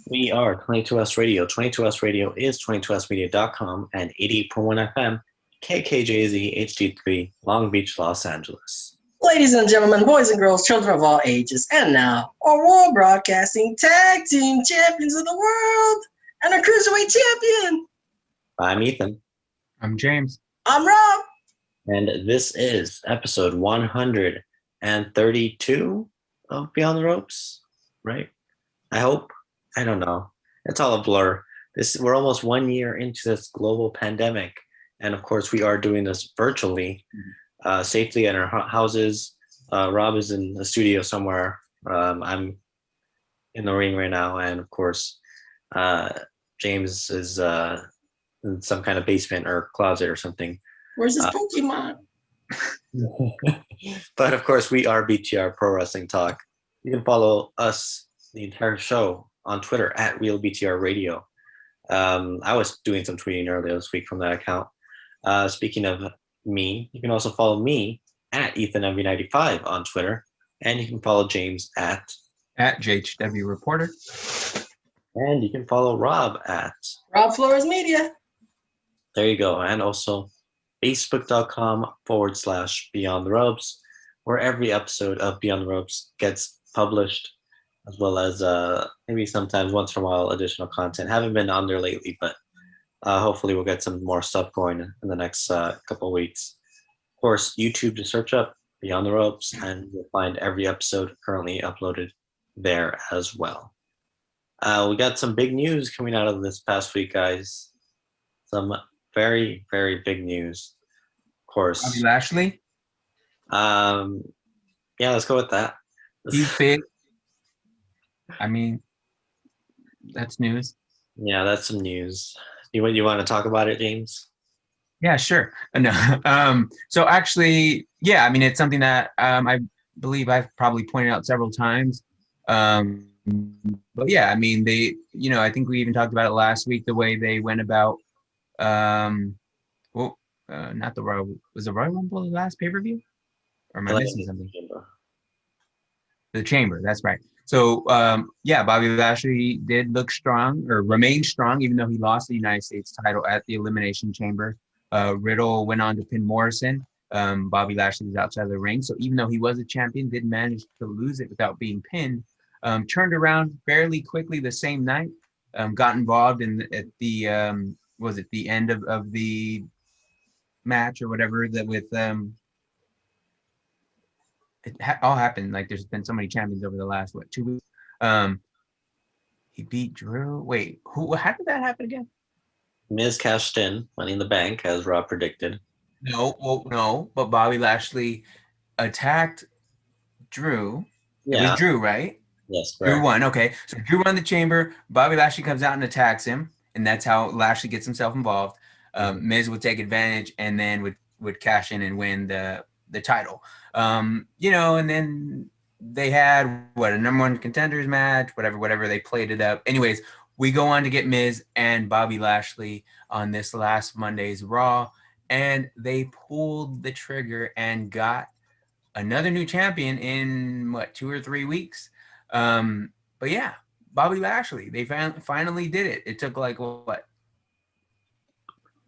We are 22S Radio. 22S Radio is 22smedia.com and 88.1 FM, KKJZ HD3, Long Beach, Los Angeles. Ladies and gentlemen, boys and girls, children of all ages, and now our World Broadcasting Tag Team Champions of the World and our Cruiserweight Champion. I'm Ethan. I'm James. I'm Rob. And this is episode 132 of Beyond the Ropes, right? I hope. I don't know. It's all a blur. We're almost 1 year into this global pandemic. And of course, we are doing this virtually, safely in our houses. Rob is in the studio somewhere. I'm in the ring right now. And of course, James is in some kind of basement or closet or something. Where's his Pokemon? But of course, we are BTR Pro Wrestling Talk. You can follow us, the entire show, on Twitter at RealBTR Radio. I was doing some tweeting earlier this week from that account. Speaking of me, you can also follow me at EthanMV95 on Twitter, and you can follow James at JHW Reporter. And you can follow Rob at Rob Flores Media. There you go. And also Facebook.com/Beyond the Ropes, where every episode of Beyond the Ropes gets published, as well as maybe sometimes once in a while additional content. Haven't been on there lately, but hopefully we'll get some more stuff going in the next couple of weeks. Of course, YouTube, to search up Beyond the Ropes, and you'll find every episode currently uploaded there as well. We got some big news coming out of this past week, guys. Some very, very big news, of course. Bobby Lashley? Yeah, let's go with that. He's big. I mean, that's news. Yeah, that's some news. You want to talk about it, James? Yeah, sure. No. So actually, yeah, I mean, it's something that I believe I've probably pointed out several times. But yeah, I mean, I think we even talked about it last week, the way they went about, not the Royal, was the Royal Rumble the last pay-per-view? Or am I missing something? The Chamber, that's right. So, Bobby Lashley did look strong, or remain strong, even though he lost the United States title at the Elimination Chamber. Riddle went on to pin Morrison. Bobby Lashley was outside of the ring. So even though he was a champion, did manage to lose it without being pinned. Turned around fairly quickly the same night. Got involved at the end of the match or whatever, that with all happened. Like, there's been so many champions over the last 2 weeks. He beat Drew. Wait, how did that happen again? Miz cashed in Money in the Bank, as Rob predicted. No, but Bobby Lashley attacked Drew. Yeah. It was Drew, right? Yes, correct. Drew won. Okay, so Drew won the Chamber. Bobby Lashley comes out and attacks him, and that's how Lashley gets himself involved. Miz would take advantage and then would cash in and win the title. And then they had a number one contenders match, whatever they played it up. Anyways, we go on to get Miz and Bobby Lashley on this last Monday's Raw, and they pulled the trigger and got another new champion in 2 or 3 weeks. But yeah, Bobby Lashley, they finally did it. It took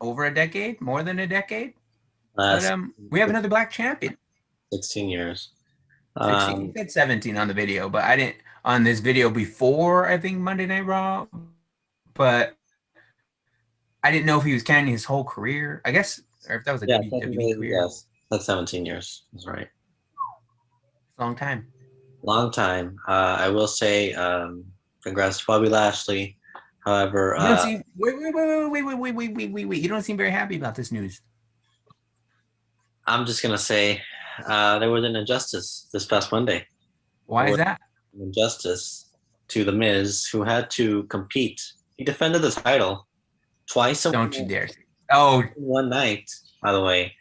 over a decade, more than a decade. But we have another black champion. 16 years. 16, he said 17 on the video, but I didn't on this video before, I think, Monday Night Raw. But I didn't know if he was counting his whole career. I guess, or if that was a WWE career. Yes, that's 17 years. That's right. Long time. Long time. I will say, congrats to Bobby Lashley. However, wait. You don't seem very happy about this news. I'm just gonna say there was an injustice this past Monday. Why is that? An injustice to The Miz, who had to compete. He defended the title twice. Don't you dare! Oh, one night, by the way.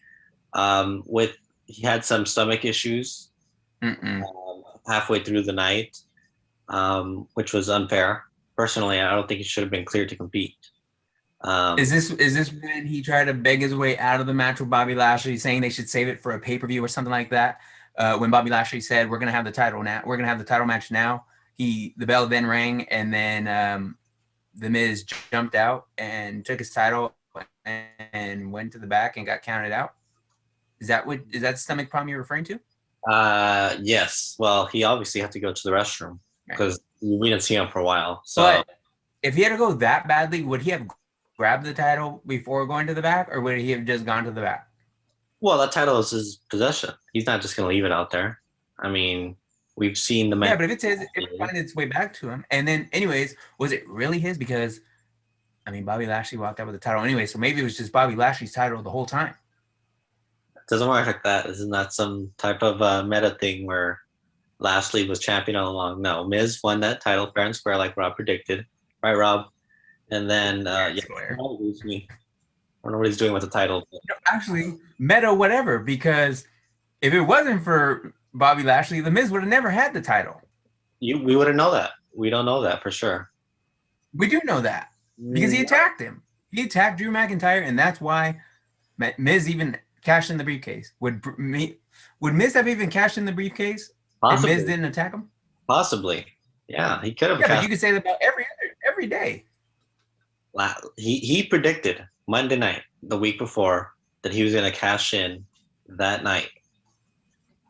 He had some stomach issues halfway through the night, which was unfair. Personally, I don't think he should have been cleared to compete. Is this when he tried to beg his way out of the match with Bobby Lashley, saying they should save it for a pay-per-view or something like that? When Bobby Lashley said, "We're gonna have the title now. We're gonna have the title match now," the bell then rang, and then the Miz jumped out and took his title and went to the back and got counted out. Is that the stomach problem you're referring to? Yes. Well, he obviously had to go to the restroom because we didn't see him for a while. So, but if he had to go that badly, would he have grabbed the title before going to the back, or would he have just gone to the back? well, that title is his possession. He's not just going to leave it out there. I mean, we've seen the Yeah, but if it says it finds its way back to him, and then, anyways, was it really his? Because, I mean, Bobby Lashley walked out with the title anyway, so maybe it was just Bobby Lashley's title the whole time. It doesn't work like that. This is not some type of meta thing where Lashley was champion all along. No, Miz won that title fair and square, like Rob predicted, right, Rob? And then, I don't know what he's doing with the title. Actually, meta whatever, because if it wasn't for Bobby Lashley, the Miz would have never had the title. We wouldn't know that. We don't know that for sure. We do know that because he attacked him. He attacked Drew McIntyre, and that's why Miz even cashed in the briefcase. Would Miz have even cashed in the briefcase Possibly. if Miz didn't attack him? Possibly. Yeah, he could have. Yeah, but you could say that about every day. He predicted Monday night, the week before, that he was going to cash in that night.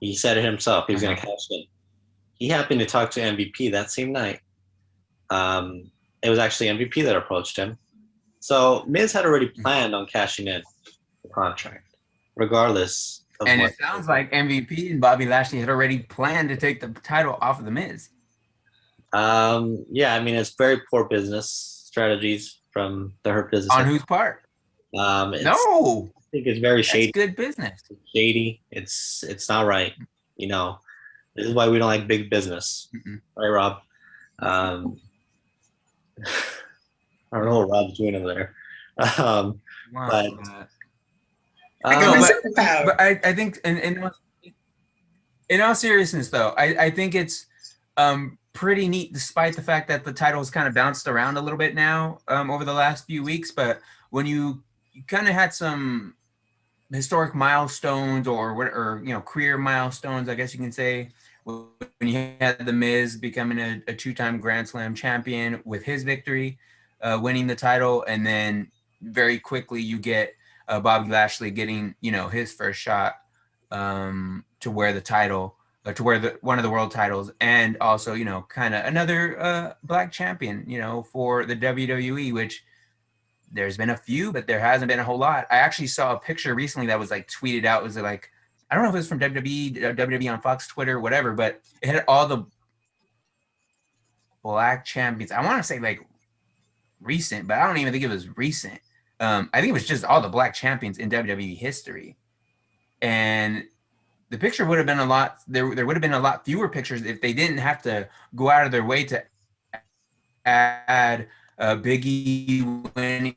He said it himself. He was going to cash in. He happened to talk to MVP that same night. It was actually MVP that approached him. So Miz had already planned on cashing in the contract, regardless of and it sounds like MVP and Bobby Lashley had already planned to take the title off of the Miz. Yeah, I mean, it's very poor business strategies from the Hurt Business. On whose part? No, I think it's very shady. That's good business. It's shady. It's not right. You know, this is why we don't like big business, right, Rob? I don't know what Rob's doing over there, but I think in all seriousness, though, I think it's pretty neat, despite the fact that the title's kind of bounced around a little bit now over the last few weeks. But when you kind of had some historic milestones or career milestones, I guess you can say, when you had the Miz becoming a two-time Grand Slam champion with his victory, winning the title, and then very quickly you get Bobby Lashley getting his first shot to wear the title, to wear one of the world titles, and also kind of another black champion for the WWE, which there's been a few, but there hasn't been a whole lot. I actually saw a picture recently that was like tweeted out. It was like, I don't know if it was from WWE on Fox, Twitter, whatever, but it had all the black champions. I want to say like recent, but I don't even think it was recent. I think it was just all the black champions in WWE history. And the picture would have been there would have been a lot fewer pictures if they didn't have to go out of their way to add Big E winning,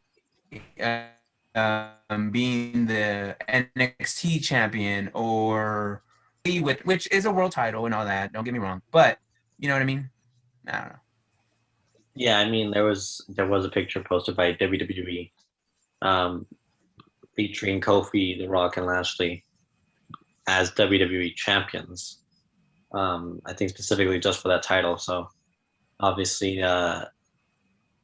being the NXT champion, or which is a world title and all that. Don't get me wrong, but you know what I mean. I don't know. Yeah, I mean there was a picture posted by WWE featuring Kofi, The Rock, and Lashley as WWE champions. I think specifically just for that title. So obviously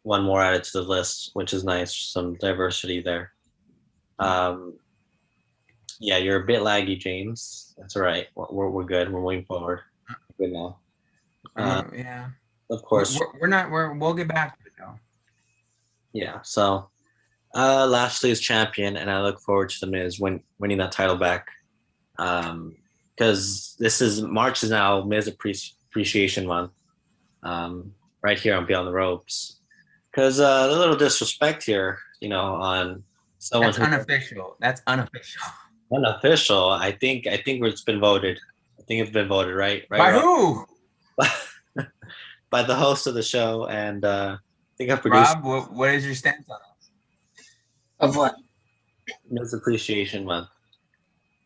one more added to the list, which is nice. Some diversity there. Yeah, you're a bit laggy, James. That's all right. We're good. We're moving forward. We're good now. Yeah. Of course. We'll get back to it though. Yeah. So Lashley is champion, and I look forward to the Miz winning that title back. Because March is now Miz Appreciation Month. Right here on Beyond the Ropes. Because a little disrespect here, on someone. That's unofficial. That's unofficial. Unofficial. I think it's been voted. I think it's been voted, right? By who? By the host of the show, and I think I produced. Rob, what is your stance on it? Of what? Miz Appreciation Month.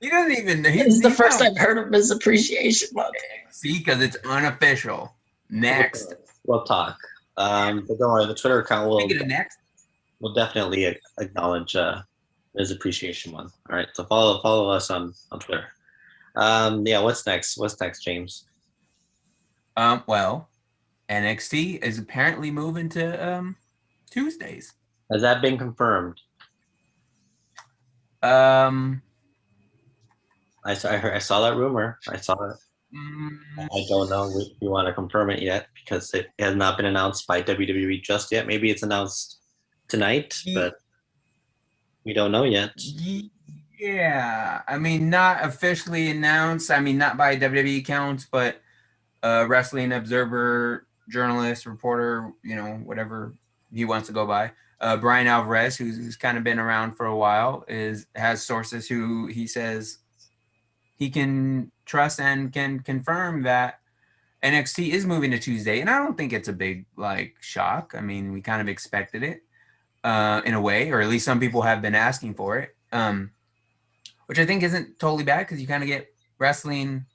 He doesn't even. This is the first I've heard of Miz Appreciation Month. See, because it's unofficial. Next. We'll talk. But don't worry, the Twitter account will definitely acknowledge Miz Appreciation Month. All right, so follow us on Twitter. Yeah, what's next? What's next, James? Well, NXT is apparently moving to Tuesdays. Has that been confirmed? Um, I saw that rumor. I saw it. I don't know if you want to confirm it yet because it has not been announced by WWE just yet. Maybe it's announced tonight, but we don't know yet. Yeah, I mean, not officially announced. I mean, not by WWE accounts, but Wrestling Observer journalist, reporter, whatever he wants to go by. Bryan Alvarez, who's kind of been around for a while, has sources who he says he can trust and can confirm that NXT is moving to Tuesday. And I don't think it's a big shock. I mean, we kind of expected it in a way, or at least some people have been asking for it, which I think isn't totally bad because you kind of get wrestling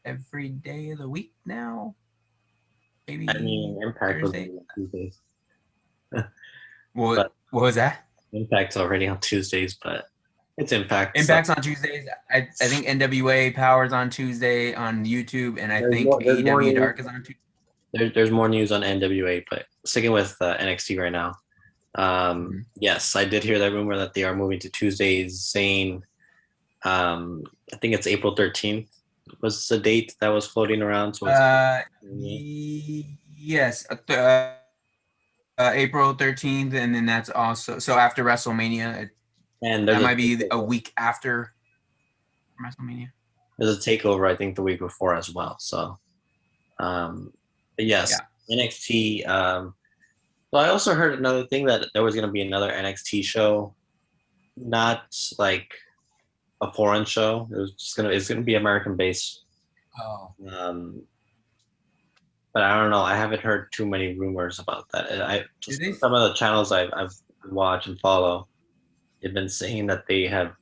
every day of the week now. Maybe I mean, Impact Thursday. was on Tuesdays. What was that? Impact's already on Tuesdays, but it's Impact. Impact's on Tuesdays. I think NWA Power's on Tuesday on YouTube, and I think AEW Dark is on Tuesday. There's more news on NWA, but sticking with NXT right now. Yes, I did hear that rumor that they are moving to Tuesdays, saying I think it's April 13th was the date that was floating around. So yes, April 13th, and then that's also so after WrestleMania. And that might be a week after WrestleMania. There's a takeover, I think, the week before as well. So, but yes, yeah. NXT. Well, I also heard another thing that there was going to be another NXT show, not like a foreign show. It's going to be American based. Oh. But I don't know. I haven't heard too many rumors about that. Some of the channels I've watched and follow, they've been saying that they have,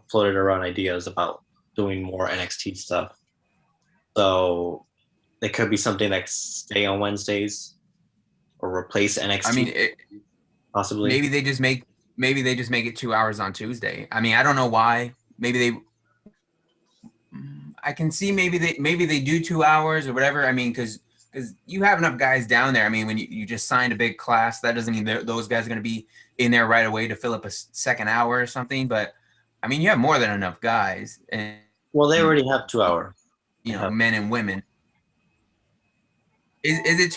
floated around ideas about doing more NXT stuff. So it could be something like stay on Wednesdays or replace NXT. I mean, possibly. Maybe they just make it 2 hours on Tuesday. I mean, I don't know why. I can see maybe they do 2 hours or whatever. I mean, because you have enough guys down there. I mean, when you just signed a big class, that doesn't mean those guys are going to be in there right away to fill up a second hour or something. But I mean, you have more than enough guys. And well, they already have 2 hours. Men and women. Is it?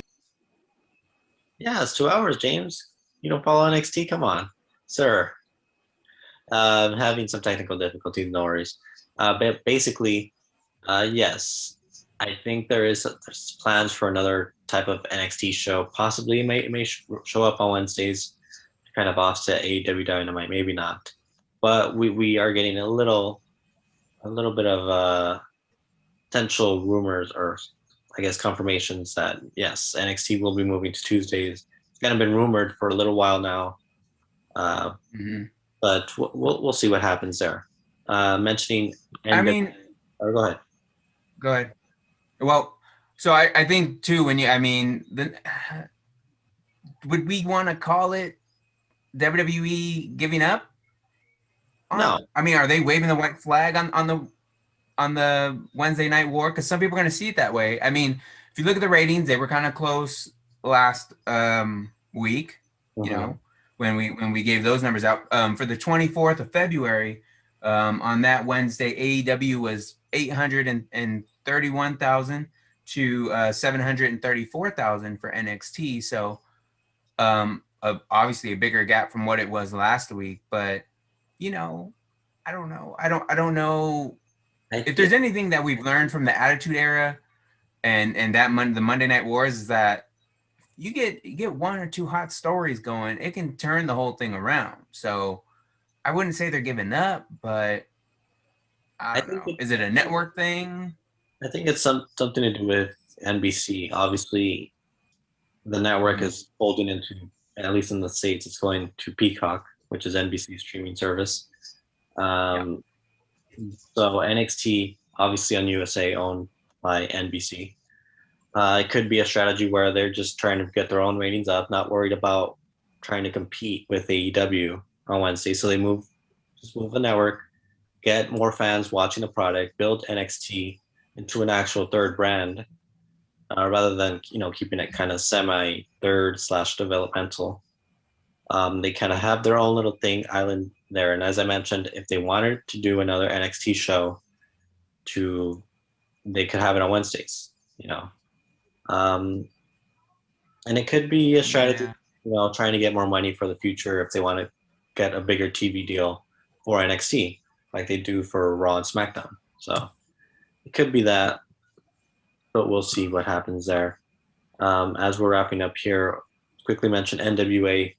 Yeah, it's 2 hours, James. You don't follow NXT? Come on, sir. Having some technical difficulties, no worries. But basically, yes, I think there's plans for another type of NXT show. Possibly it may show up on Wednesdays, kind of offset AEW Dynamite. Maybe not, but we are getting a little bit of potential rumors or I guess confirmations that yes, NXT will be moving to Tuesdays. It's kind of been rumored for a little while now, but we'll see what happens there. Mentioning, go ahead. Go ahead. Well, so I think too would we want to call it WWE giving up? No. I mean, are they waving the white flag on the Wednesday Night War? Because some people are going to see it that way. I mean, if you look at the ratings, they were kind of close last week. When we gave those numbers out for the 24th of February. On that Wednesday, AEW was 831,000 to 734,000 for NXT. So obviously a bigger gap from what it was last week. But I don't know. I don't know if there's anything that we've learned from the Attitude Era and the Monday Night Wars is that you get one or two hot stories going, it can turn the whole thing around. So I wouldn't say they're giving up, but I don't know. Is it a network thing? I think it's something to do with NBC. Obviously, the network is folding into, at least in the States, it's going to Peacock, which is NBC's streaming service. So NXT, obviously on USA, owned by NBC. It could be a strategy where they're just trying to get their own ratings up, not worried about trying to compete with AEW on Wednesday. So they move the network, get more fans watching the product, build NXT into an actual third brand, rather than keeping it kind of semi third / developmental. They kind of have their own little thing island there, and as I mentioned, if they wanted to do another NXT show, they could have it on Wednesdays. Um, and it could be a strategy, trying to get more money for the future if they want to get a bigger TV deal for NXT, like they do for Raw and SmackDown. So it could be that, but we'll see what happens there. As we're wrapping up here, quickly mention NWA.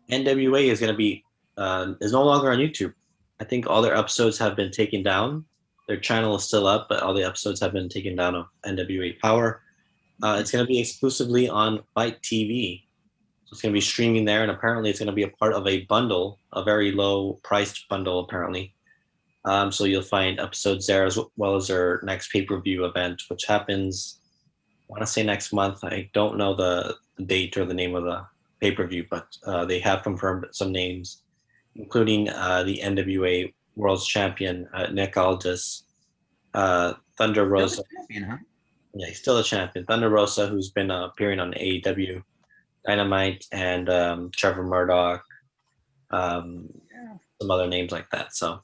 NWA is going to be is no longer on YouTube. I think all their episodes have been taken down. Their channel is still up, but all the episodes have been taken down of NWA Power. It's going to be exclusively on Fight TV. So it's going to be streaming there, and apparently it's going to be a part of a bundle, a very low-priced bundle, apparently. So you'll find episodes there as well as their next pay-per-view event, which happens, I want to say next month. I don't know the date or the name of the pay-per-view, but they have confirmed some names, including the NWA World Champion, Nick Aldis, Thunder Rosa. Champion, huh? Yeah, he's still a champion. Thunder Rosa, who's been appearing on AEW, Dynamite, and Trevor Murdoch, some other names like that. So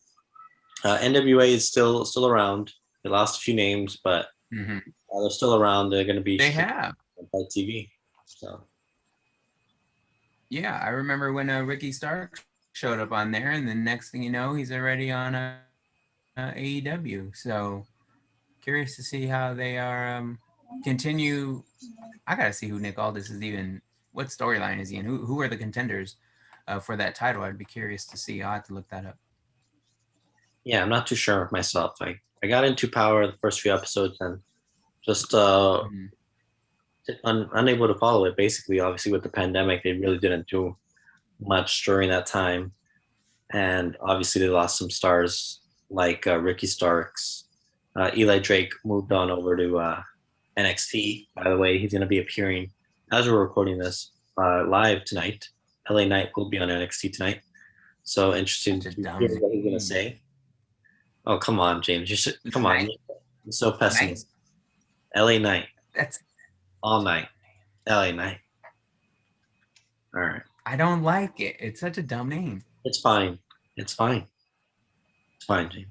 NWA is still around. They lost a few names, but they're still around. They're going to be They have on TV. So yeah, I remember when Ricky Stark showed up on there, and the next thing you know, he's already on AEW. So curious to see how they are continue. I gotta see who Nick Aldis is even. What storyline is he in? Who are the contenders for that title? I'd be curious to see. I'll have to look that up. Yeah, I'm not too sure myself. I got into Power the first few episodes and just unable to follow it. Basically, obviously with the pandemic, they really didn't do much during that time, and obviously they lost some stars like Ricky Starks. Eli Drake moved on over to NXT. By the way, he's going to be appearing as we're recording this live tonight. LA Knight will be on NXT tonight. So interesting to hear what he's going to say. Oh, come on, James. Come on. You're so pessimistic. LA Knight. That's all night. LA Knight. All right. I don't like it. It's such a dumb name. It's fine. It's fine, James.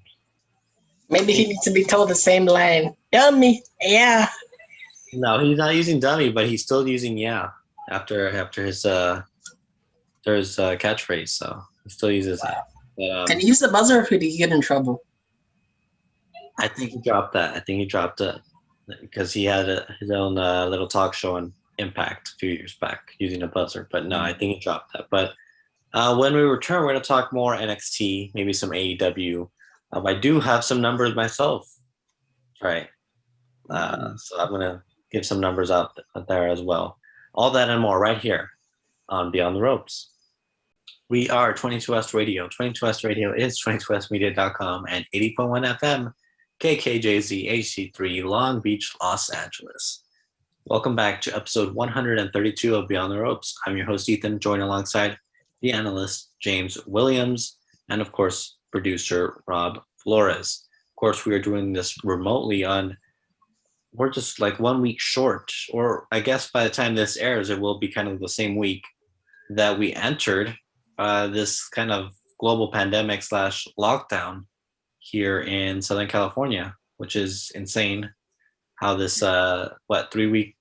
Maybe he needs to be told the same line. Dummy. Yeah. No, he's not using dummy, but he's still using yeah after his catchphrase. So he still uses that. But, can he use the buzzer, or could he get in trouble? I think he dropped that. I think he dropped it because he had his own little talk show on Impact a few years back using a buzzer. But no, I think he dropped that. But when we return, we're going to talk more NXT, maybe some AEW. I do have some numbers myself. Right. So I'm going to give some numbers out there as well. All that and more right here on Beyond the Ropes. We are 22S Radio. 22S Radio is 22smedia.com and 80.1 FM, KKJZ HD3, Long Beach, Los Angeles. Welcome back to episode 132 of Beyond the Ropes. I'm your host, Ethan, joined alongside the analyst, James Williams, and of course, producer, Rob Flores. Of course, we are doing this remotely we're just like 1 week short, or I guess by the time this airs, it will be kind of the same week that we entered this kind of global pandemic / lockdown here in Southern California, which is insane how this 3-week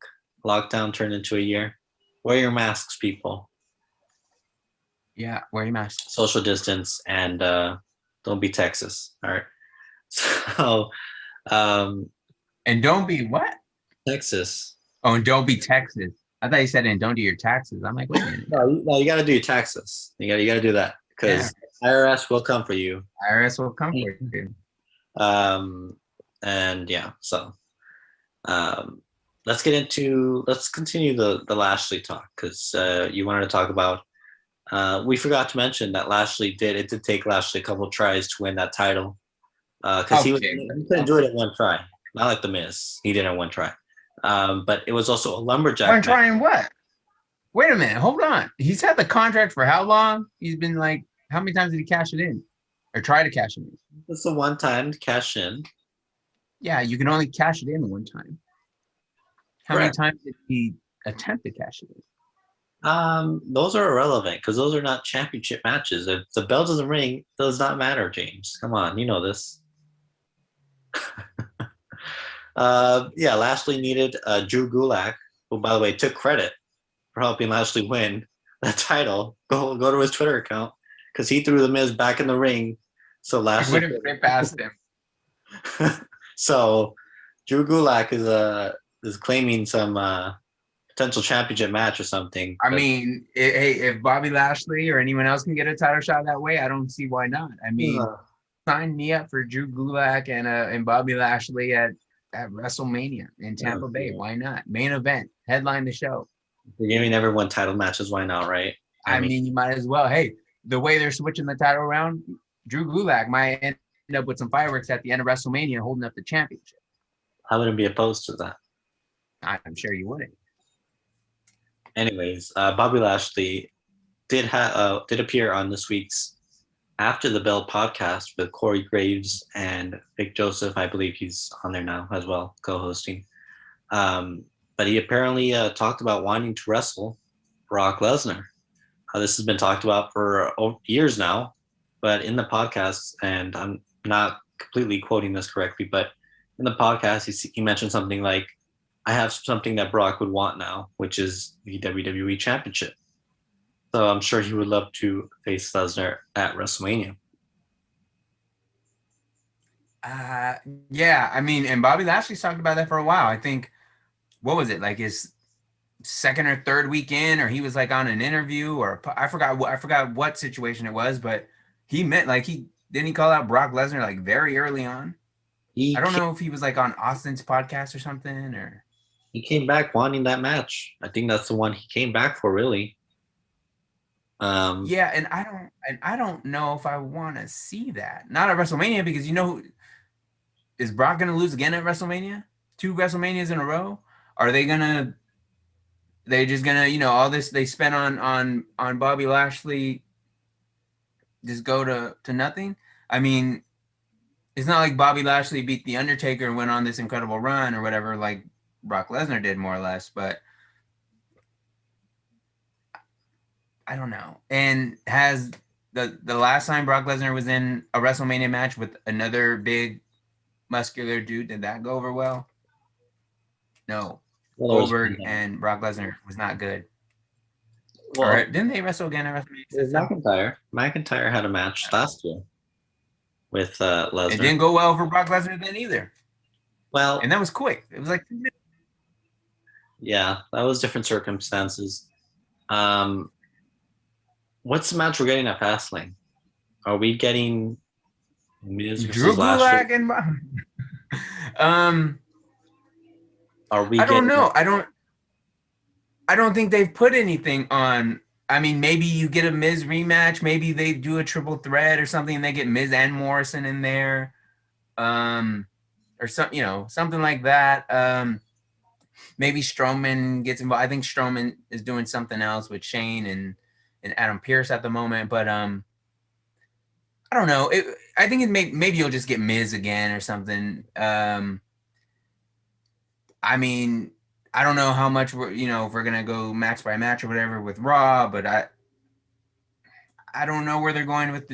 lockdown turned into a year. Wear your masks, people. Yeah, wear your masks. Social distance, and don't be Texas. All right. So and don't be what? Texas. Oh, and don't be Texas. I thought you said and don't do your taxes. I'm like, wait a minute. No, you got to do your taxes. You got to do that because IRS will come for you. IRS will come for you. And yeah, so let's continue the Lashley talk because you wanted to talk about. We forgot to mention that Lashley did take Lashley a couple tries to win that title because he couldn't do it in one try. Not like The Miz. He did it in one try. But it was also a lumberjack. One try in what? Wait a minute. Hold on. He's had the contract for how long? He's been like, how many times did he cash it in? Or try to cash it in? It's a one time to cash in. Yeah, you can only cash it in one time. How many times did he attempt to cash it in? Those are irrelevant because those are not championship matches. If the bell doesn't ring, it does not matter, James. Come on, you know this. Yeah, Lashley needed Drew Gulak, who, by the way, took credit for helping Lashley win the title. Go to his Twitter account because he threw the Miz back in the ring. So Lashley would have been past him. So Drew Gulak is claiming some potential championship match or something. I mean, if Bobby Lashley or anyone else can get a title shot that way, I don't see why not. I mean, sign me up for Drew Gulak and Bobby Lashley at WrestleMania in Tampa Bay. Why not? Main event, headline the show. You're giving everyone title matches. Why not, right? I mean, you might as well. Hey, the way they're switching the title around, Drew Gulak might end up with some fireworks at the end of WrestleMania holding up the championship. I wouldn't be opposed to that. I'm sure you wouldn't. Anyways, Bobby Lashley did appear on this week's After the Bell podcast with Corey Graves and Vic Joseph. I believe he's on there now as well, co-hosting. But he apparently talked about wanting to wrestle Brock Lesnar. This has been talked about for years now, but in the podcast, and I'm not completely quoting this correctly, but in the podcast, he mentioned something like, I have something that Brock would want now, which is the WWE Championship. So I'm sure he would love to face Lesnar at WrestleMania. Yeah, I mean, and Bobby Lashley's talked about that for a while. I think, what was it, like his second or third weekend, or he was like on an interview, or I forgot what situation it was, but he meant like he call out Brock Lesnar like very early on. I don't know if he was like on Austin's podcast or something, or he came back wanting that match. I think that's the one he came back for, really. Yeah, and I don't know if I want to see that. Not at WrestleMania, because is Brock gonna lose again at WrestleMania? 2 WrestleManias in a row? Are they just gonna, all this they spent on Bobby Lashley just go to nothing? I mean, it's not like Bobby Lashley beat The Undertaker and went on this incredible run or whatever, like Brock Lesnar did, more or less, but I don't know. And has the last time Brock Lesnar was in a WrestleMania match with another big muscular dude, did that go over well? No. Goldberg and Brock Lesnar was not good. Well, or didn't they wrestle again at WrestleMania? McIntyre had a match last year with Lesnar. It didn't go well for Brock Lesnar then either. Well, and that was quick. It was like 2 minutes. Yeah, that was different circumstances. What's the match we're getting at Fastlane? Are we getting Miz Drew Gulak and Are we? I don't know. I don't think they've put anything on. I mean, maybe you get a Miz rematch. Maybe they do a triple threat or something, and they get Miz and Morrison in there, or something like that. Maybe Strowman gets involved. I think Strowman is doing something else with Shane and Adam Pearce at the moment, but I don't know. I think maybe you'll just get Miz again or something. I mean, I don't know how much if we're gonna go match by match or whatever with Raw, but I don't know where they're going with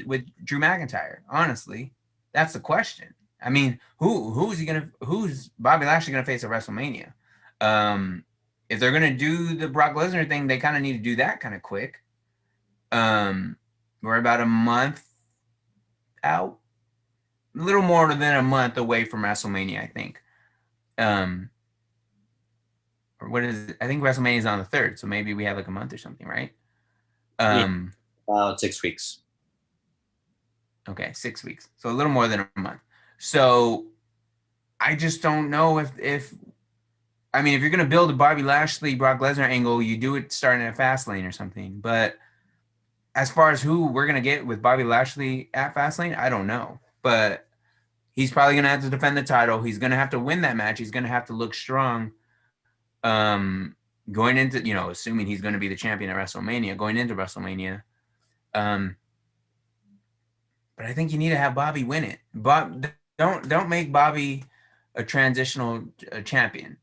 Drew McIntyre. Honestly, that's the question. I mean, who's Bobby Lashley gonna face at WrestleMania? If they're gonna do the Brock Lesnar thing, they kind of need to do that kind of quick. We're about a month out, a little more than a month away from WrestleMania, I think. Or what is it? I think WrestleMania is on the 3rd, so maybe we have like a month or something, right? About 6 weeks. Okay, 6 weeks. So a little more than a month. So I just don't know if you're gonna build a Bobby Lashley, Brock Lesnar angle, you do it starting at Fastlane or something. But as far as who we're gonna get with Bobby Lashley at Fastlane, I don't know. But he's probably gonna have to defend the title. He's gonna have to win that match. He's gonna have to look strong. Going into, assuming he's going to be the champion at WrestleMania, going into WrestleMania. But I think you need to have Bobby win it. Don't make Bobby a transitional champion.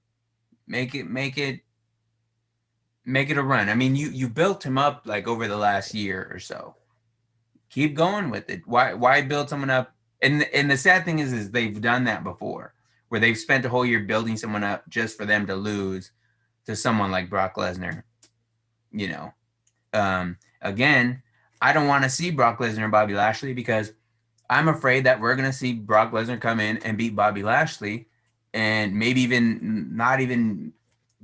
Make it a run. I mean, you built him up like over the last year or so. Keep going with it. Why build someone up? And the sad thing is they've done that before, where they've spent a whole year building someone up just for them to lose to someone like Brock Lesnar. You know, again, I don't want to see Brock Lesnar and Bobby Lashley because I'm afraid that we're gonna see Brock Lesnar come in and beat Bobby Lashley, and maybe even not even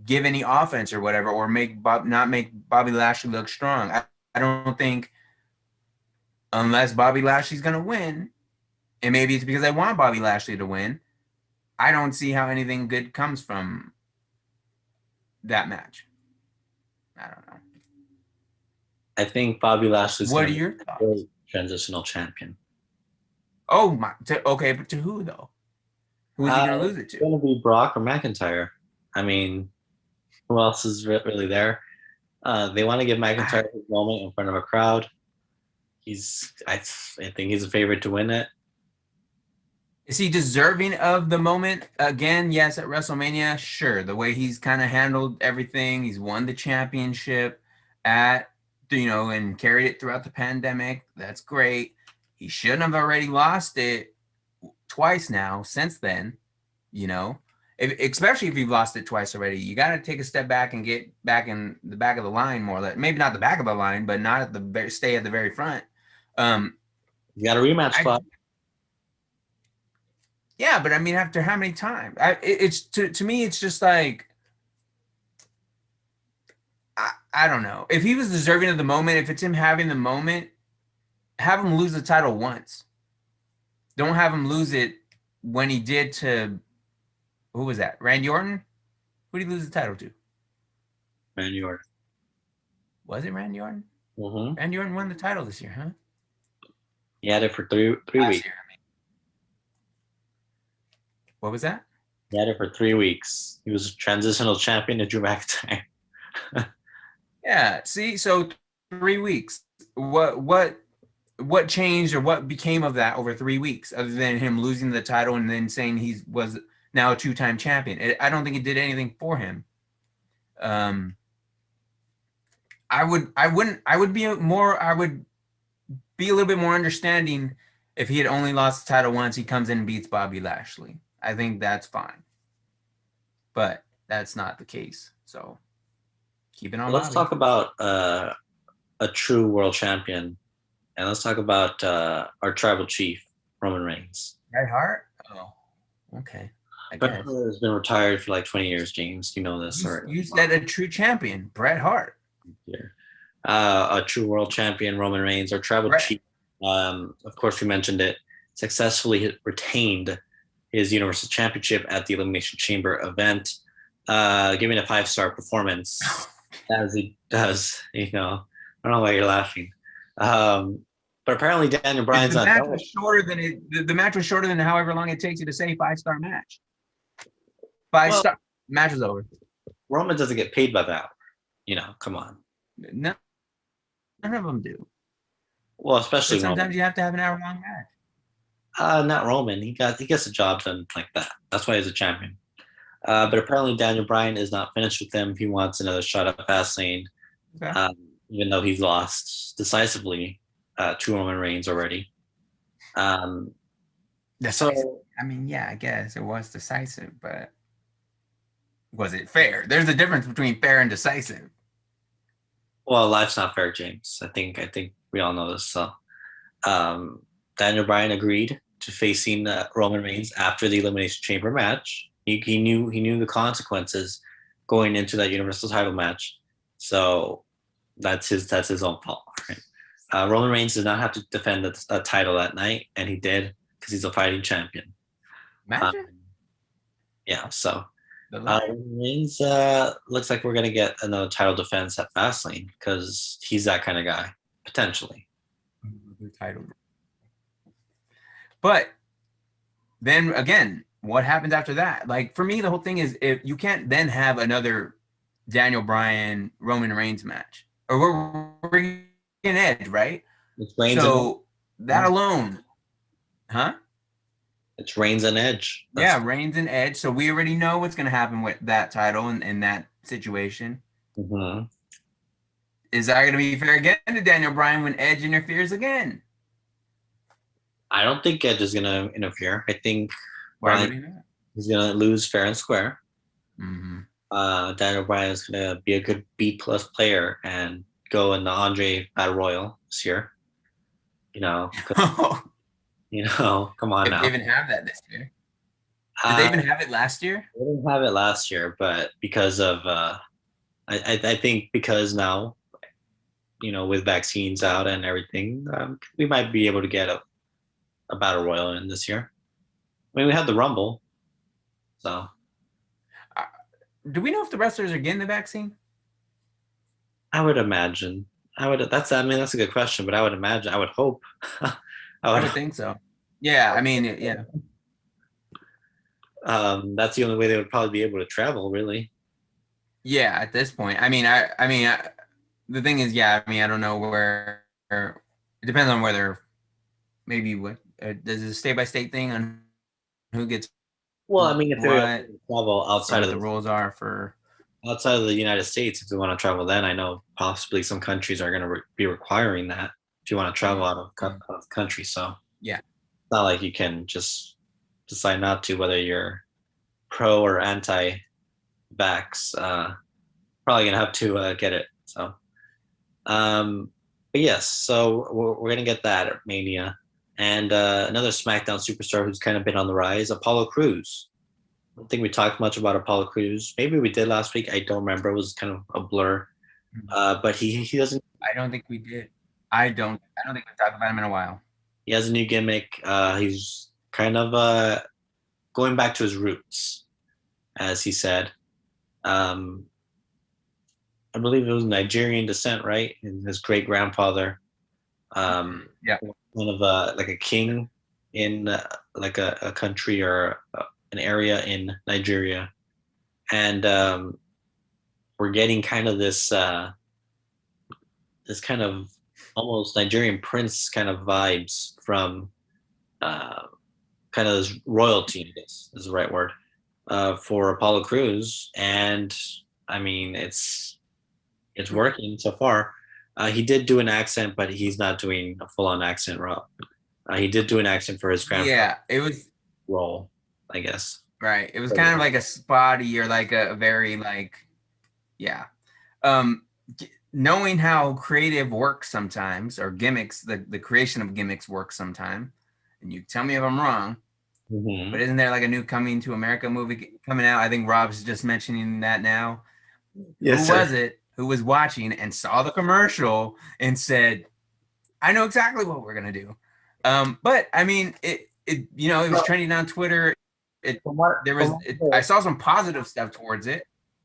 give any offense or whatever, or not make Bobby Lashley look strong. I don't think, unless Bobby Lashley's gonna win, and maybe it's because I want Bobby Lashley to win, I don't see how anything good comes from that match. I don't know. I think Bobby Lashley's What are going to your be a thoughts? great transitional champion. Oh my. Okay, but to who though? Who's he gonna lose it It's to? going to be Brock or McIntyre. I mean, who else is really there? They want to give McIntyre his moment in front of a crowd. I think he's a favorite to win it. Is he deserving of the moment again? Yes, at WrestleMania, sure. The way he's kind of handled everything, he's won the championship and carried it throughout the pandemic. That's great. He shouldn't have already lost it twice now since then. Especially if you've lost it twice already, you got to take a step back and get back in the back of the line more. Maybe not the back of the line, but not stay at the very front. You got a rematch spot. Yeah, but I mean, after how many times? It's to me, it's just like I don't know. If he was deserving of the moment, if it's him having the moment, have him lose the title once. Don't have him lose it when he did to who was that? Randy Orton? Who did he lose the title to? Randy Orton. Was it Randy Orton? Mm-hmm. Randy Orton won the title this year, huh? He had it for three weeks. Year, I mean. What was that? He had it for 3 weeks. He was a transitional champion to Drew McIntyre. Yeah. See, so 3 weeks. What changed or what became of that over 3 weeks, other than him losing the title and then saying he was now a 2-time champion? I don't think it did anything for him. I would be a little bit more understanding if he had only lost the title once. He comes in and beats Bobby Lashley. I think that's fine, but that's not the case. So keep it on. Let's talk about a true world champion, and let's talk about our tribal chief, Roman Reigns. Bret Hart? Oh, okay. Bret Hart has been retired for like 20 years, James. You know this. You said a true champion, Bret Hart. Yeah. A true world champion, Roman Reigns, our tribal chief. Of course, we mentioned it. Successfully retained his Universal Championship at the Elimination Chamber event, giving a 5-star performance as he does. I don't know why you're laughing. But apparently Daniel Bryan's the match was shorter than the match was shorter than however long it takes you to say 5-star match. 5-star match is over. Roman doesn't get paid by that. Come on. No, none of them do. Well, especially sometimes Roman. You have to have an hour-long match. Not Roman. He gets the job done like that. That's why he's a champion. But apparently Daniel Bryan is not finished with him. He wants another shot at Fastlane, even though he's lost decisively to Roman Reigns already. Decisive. I mean, yeah, I guess it was decisive, but was it fair? There's a difference between fair and decisive. Well, life's not fair, James. I think we all know this. So, Daniel Bryan agreed to facing Roman Reigns after the Elimination Chamber match. He knew the consequences going into that Universal title match. So that's his own fault. Right? Roman Reigns did not have to defend the title that night, and he did because he's a fighting champion. Imagine. Yeah. So Reigns looks like we're gonna get another title defense at Fastlane because he's that kind of guy potentially. Title. But then again, what happens after that? Like for me, the whole thing is if you can't then have another Daniel Bryan Roman Reigns match, or we're in Edge, right? So that alone, huh? It's Reigns and Edge. Yeah, Reigns and Edge. So we already know what's going to happen with that title and that situation. Mm-hmm. Is that going to be fair again to Daniel Bryan when Edge interferes again? I don't think Edge is going to interfere. I think Bryan is going to lose fair and square. Mm-hmm. Daniel Bryan is going to be a good B+ player and go in the Andre Battle Royal this year. You know, come on now. They even have that this year. Did they even have it last year? They didn't have it last year, but because of I think because now, with vaccines out and everything, we might be able to get a battle royal in this year. I mean, we had the Rumble, so. Do we know if the wrestlers are getting the vaccine? I would imagine. That's a good question, but I would imagine. I would hope. I would think so. Yeah, I mean, yeah. That's the only way they would probably be able to travel, really. Yeah, at this point. I mean, the thing is, yeah. I mean, I don't know where. It depends on whether maybe what does it state-by-state thing on who gets. Well, I mean, if they travel outside of the rules are for outside of the United States, if you want to travel, then I know possibly some countries are going to be requiring that if you want to travel out of the country. So yeah, it's not like you can just decide not to, whether you're pro or anti-vax. Probably gonna have to get it. So, but yes, so we're gonna get that at Mania, and another SmackDown superstar who's kind of been on the rise, Apollo Crews. I don't think we talked much about Apollo Crews. Maybe we did last week. I don't remember. It was kind of a blur. But he doesn't. I don't think we did. I don't think we've talked about him in a while. He has a new gimmick. He's kind of going back to his roots, as he said. I believe it was Nigerian descent, right? And his great grandfather, one of like a king in like a country or an area in Nigeria, and we're getting kind of this kind of almost Nigerian prince kind of vibes from kind of this royalty, I guess is the right word, for Apollo Crews, and I mean it's working so far. He did do an accent, but he's not doing a full-on accent, Rob. He did do an accent for his grandfather. Yeah, it was role, I guess. Right. It was kind of like a spotty or like a very like, yeah. Knowing how creative works sometimes, or gimmicks, the creation of gimmicks works sometimes, and you tell me if I'm wrong, but isn't there like a new Coming to America movie coming out? I think Rob's just mentioning that now. Yes, Who was it who was watching and saw the commercial and said, I know exactly what we're going to do. But I mean, it was trending on Twitter. I saw some positive stuff towards it.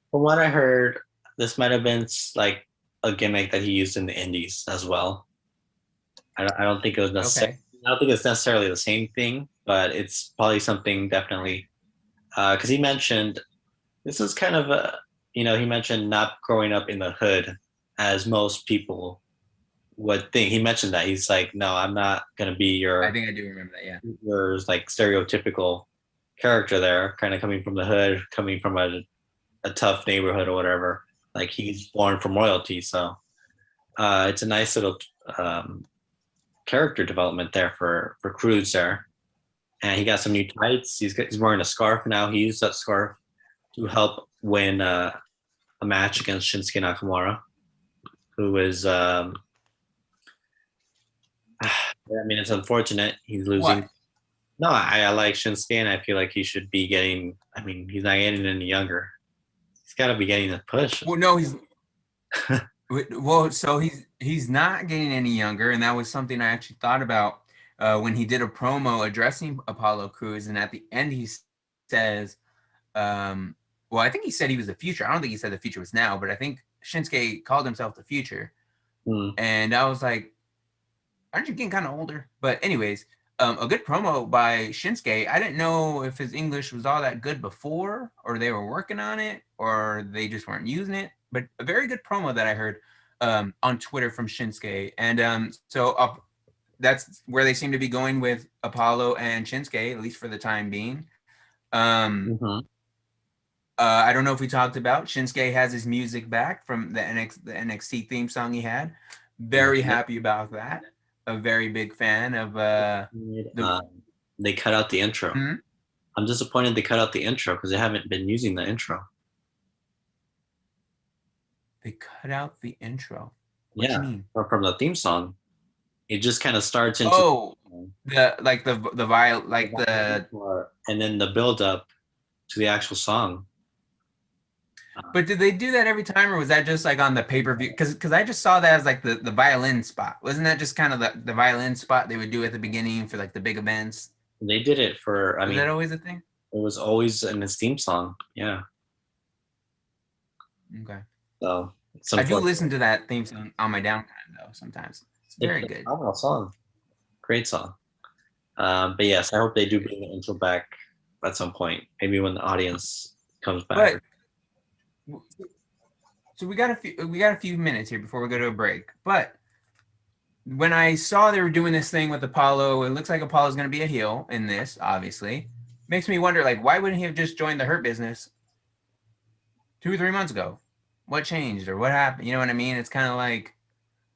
From what I heard, this might have been like a gimmick that he used in the Indies as well. I don't think it was necessarily. Okay. I don't think it's necessarily the same thing, but it's probably something definitely. Because he mentioned this is kind of he mentioned not growing up in the hood as most people would think. He mentioned that he's like, no, I'm not gonna be your. I think I do remember that. Yeah. Your like stereotypical character there, kind of coming from the hood, coming from a tough neighborhood or whatever. Like he's born from royalty, so it's a nice little character development there for Crews there. And he got some new tights. He's wearing a scarf now. He used that scarf to help win a match against Shinsuke Nakamura, who is I mean, it's unfortunate he's losing. What? No, I like Shinsuke, and I feel like he should be getting. I mean, he's not getting any younger. He's got to be getting a push. Well, no, he's. Well, so he's not getting any younger, and that was something I actually thought about when he did a promo addressing Apollo Crews, and at the end he says, well, I think he said he was the future. I don't think he said the future was now, but I think Shinsuke called himself the future, and I was like, aren't you getting kind of older? But anyways. A good promo by Shinsuke. I didn't know if his English was all that good before, or they were working on it, or they just weren't using it. But a very good promo that I heard on Twitter from Shinsuke. And that's where they seem to be going with Apollo and Shinsuke, at least for the time being. I don't know if we talked about Shinsuke has his music back from the NXT theme song he had. Very happy about that. A very big fan of they cut out the intro. I'm disappointed they cut out the intro because they haven't been using the intro. They cut out the intro. What do you mean? Or from the theme song. It just kind of starts into the viol like the and then the build up to the actual song. But did they do that every time, or was that just like on the pay-per-view? Because I just saw that as like the violin spot. Wasn't that just kind of the violin spot they would do at the beginning for like the big events? They did it for. Was that always a thing? It was always in his theme song. Yeah. Okay. So I do listen to that theme song on my downtime though. Sometimes it's very good. Phenomenal song. Great song. But yes, I hope they do bring the intro back at some point. Maybe when the audience comes back. So we got a few minutes here before we go to a break. But when I saw they were doing this thing with Apollo, it looks like Apollo's going to be a heel in this. Obviously, makes me wonder, like, why wouldn't he have just joined the Hurt Business 2 or 3 months ago? What changed or what happened? You know what I mean? It's kind of like,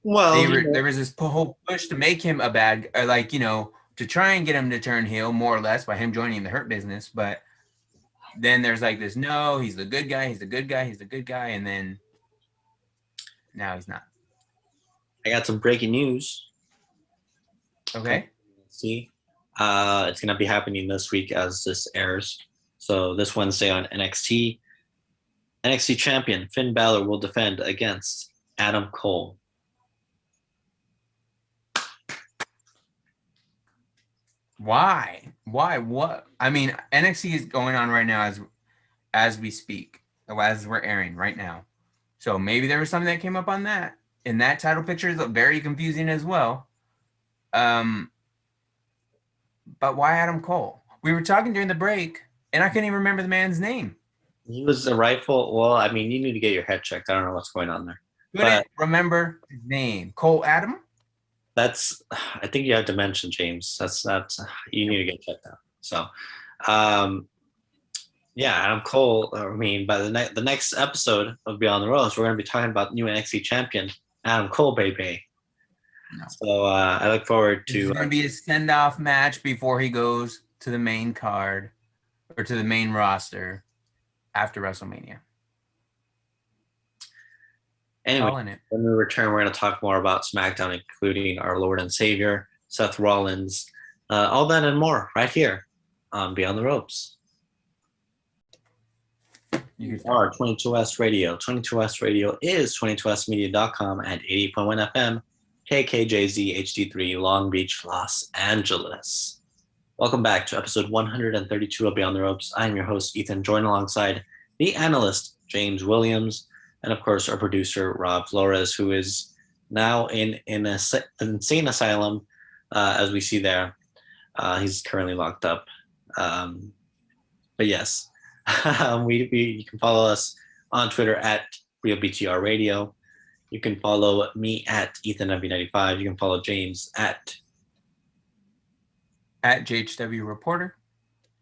there was this whole push to make him a bad, or like, you know, to try and get him to turn heel more or less by him joining the Hurt Business, but. Then there's like this, no, he's the good guy, he's the good guy, he's the good guy, and then now he's not. I got some breaking news. Okay. See, it's going to be happening this week as this airs. So this Wednesday on NXT, NXT champion Finn Balor will defend against Adam Cole. Why? What? I mean, NXT is going on right now as we speak, as we're airing right now. So maybe there was something that came up on that. And that title picture is very confusing as well. But why Adam Cole? We were talking during the break, and I couldn't even remember the man's name. He was a rightful. Well, I mean, you need to get your head checked. I don't know what's going on there. Couldn't remember his name. Cole Adam? I think you have to mention James. That's you need to get checked out. So, Adam Cole. I mean, by the next episode of Beyond the Ropes, we're going to be talking about new NXT champion Adam Cole, baby. No. So I look forward to. It's going to be a send-off match before he goes to the main card or to the main roster after WrestleMania. Anyway, when we return, we're going to talk more about SmackDown, including our Lord and Savior, Seth Rollins, all that and more right here on Beyond the Ropes. You are 22S Radio. 22S Radio is 22smedia.com and 80.1 FM, KKJZ HD3, Long Beach, Los Angeles. Welcome back to episode 132 of Beyond the Ropes. I'm your host, Ethan, joined alongside the analyst, James Williams, and of course, our producer, Rob Flores, who is now in an insane asylum, as we see there. He's currently locked up. But yes, you can follow us on Twitter at RealBTR Radio. You can follow me at EthanW95. You can follow James at JHW Reporter.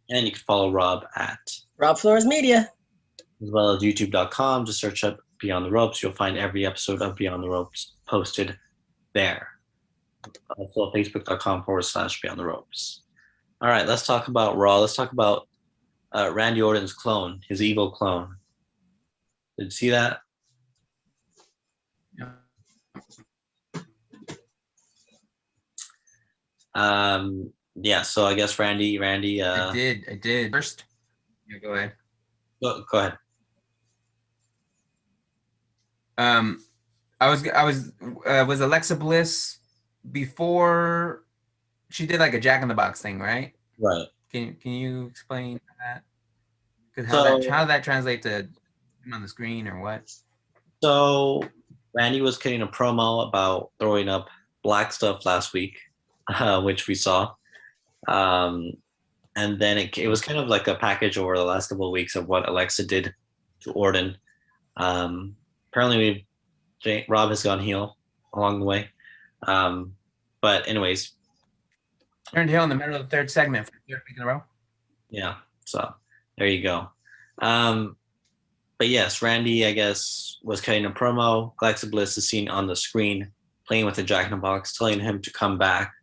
And you can follow Rob at Rob Flores Media. As well as YouTube.com. Just search up Beyond the Ropes. You'll find every episode of Beyond the Ropes posted there. Also, Facebook.com/Beyond the Ropes. All right, let's talk about Raw. Let's talk about Randy Orton's clone, his evil clone. Did you see that? Yeah. So I guess Randy. I did. First, yeah, go ahead. Go ahead. Was Alexa Bliss before she did like a Jack in the Box thing, right? Right. Can you explain that? Because how did that translate to him on the screen or what? So Randy was cutting a promo about throwing up black stuff last week, which we saw. And then it was kind of like a package over the last couple of weeks of what Alexa did to Orton. Apparently Rob has gone heel along the way. But anyways, Turned heel in the middle of the third segment for the third week in a row. Yeah, so there you go. But yes, Randy, I guess, was cutting a promo. Alexa Bliss is seen on the screen playing with the Jack in the Box, telling him to come back,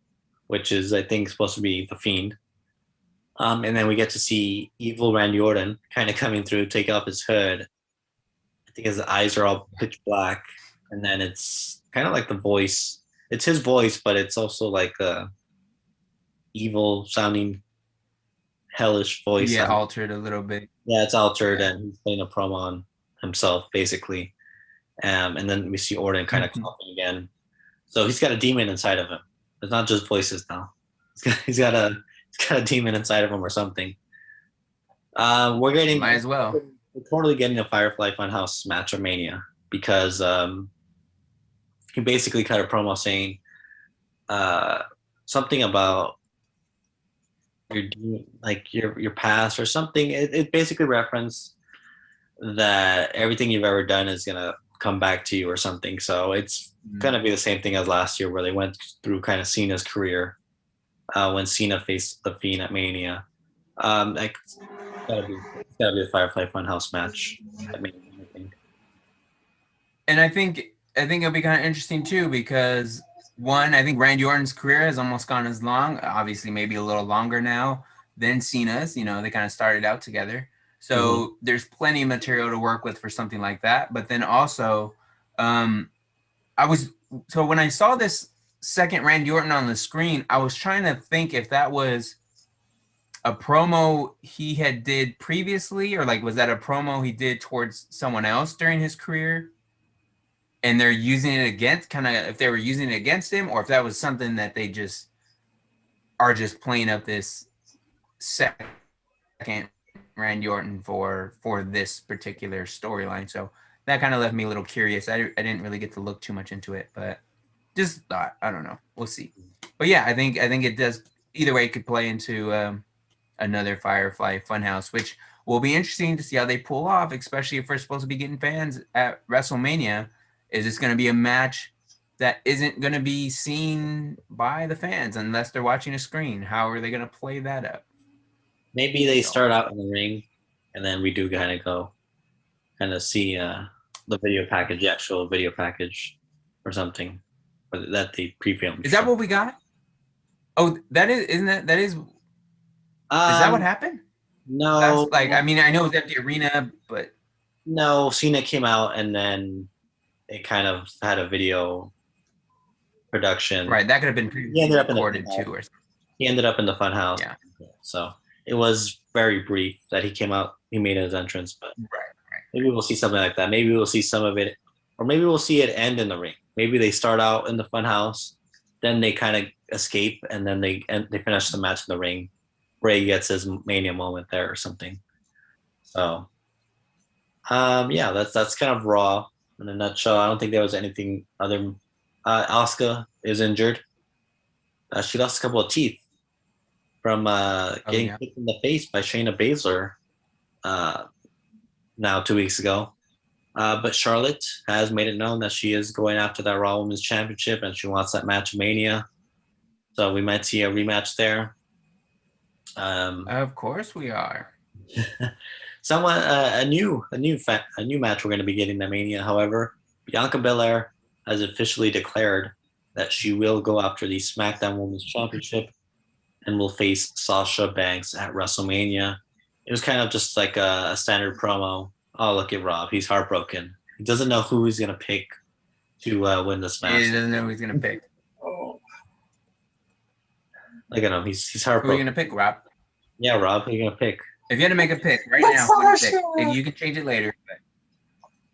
which is, I think, supposed to be the Fiend. And then we get to see evil Randy Orton kind of coming through, take off his hood. I think his eyes are all pitch black. And then it's kind of like the voice. It's his voice, but it's also like a evil sounding, hellish voice. Yeah, altered a little bit. Yeah, it's altered, and he's playing a promo on himself, basically. And then we see Orton kind of coughing again. So he's got a demon inside of him. It's not just voices now. He's got a demon inside of him or something. We're getting Might as well. We're totally getting a Firefly Funhouse match of Mania because he basically cut a promo saying something about your past or something. It basically referenced that everything you've ever done is gonna come back to you or something. So it's gonna be the same thing as last year where they went through kind of Cena's career when Cena faced the Fiend at Mania. It's gotta be a Firefly Funhouse match at Mania, I think. And I think it'll be kind of interesting too because one, I think Randy Orton's career has almost gone as long, obviously maybe a little longer now than Cena's. You know, they kind of started out together. So there's plenty of material to work with for something like that. But then also, when I saw this second Randy Orton on the screen, I was trying to think if that was a promo he had did previously, or like, was that a promo he did towards someone else during his career? And they're using it against, if they were using it against him, or if that was something that they just are just playing up this second Randy Orton for this particular storyline. So that kind of left me a little curious. I didn't really get to look too much into it, but just thought, I don't know. We'll see. But yeah, I think it does. Either way, it could play into another Firefly Funhouse, which will be interesting to see how they pull off, especially if we're supposed to be getting fans at WrestleMania. Is this going to be a match that isn't going to be seen by the fans unless they're watching a screen? How are they going to play that up? Maybe they start out in the ring, and then we do kind of see the video package, the actual video package, or something, or that they pre-filmed. Is that what we got? Oh, isn't that is that what happened? No, that's like, I mean, I know it's at the arena, but no, Cena came out and then it kind of had a video production. Right, that could have been recorded too, or something. He ended up in the Funhouse. Yeah. So it was very brief that he came out. He made his entrance, but right. Maybe we'll see something like that. Maybe we'll see some of it, or maybe we'll see it end in the ring. Maybe they start out in the Funhouse, then they kind of escape, and then they finish the match in the ring. Ray gets his Mania moment there or something. So, yeah, that's kind of Raw in a nutshell. I don't think there was anything other. Asuka is injured. She lost a couple of teeth from getting hit in the face by Shayna Baszler now 2 weeks ago. But Charlotte has made it known that she is going after that Raw Women's Championship and she wants that match Mania. So we might see a rematch there. Of course we are. A new match we're going to be getting at Mania. However, Bianca Belair has officially declared that she will go after the SmackDown Women's Championship and will face Sasha Banks at WrestleMania. It was kind of just like a standard promo. Oh, look at Rob. He's heartbroken. He doesn't know who he's going to pick to win this match. He doesn't know who he's going to pick. Look at him. He's heartbroken. Who are you going to pick, Rob? Yeah, Rob, who are you going to pick? If you had to make a pick right now, who would you pick? You can change it later. But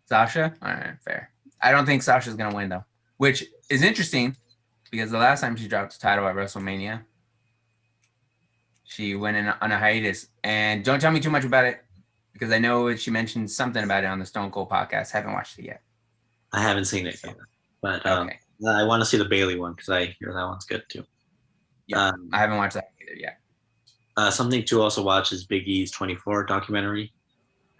Sasha? All right, fair. I don't think Sasha's going to win, though, which is interesting because the last time she dropped the title at WrestleMania, she went on a hiatus. And don't tell me too much about it because I know she mentioned something about it on the Stone Cold podcast. Haven't watched it yet. I haven't seen it yet, but okay. I want to see the Bailey one because I hear that one's good, too. Yeah, I haven't watched that either yet. Something to also watch is Big E's 24 documentary.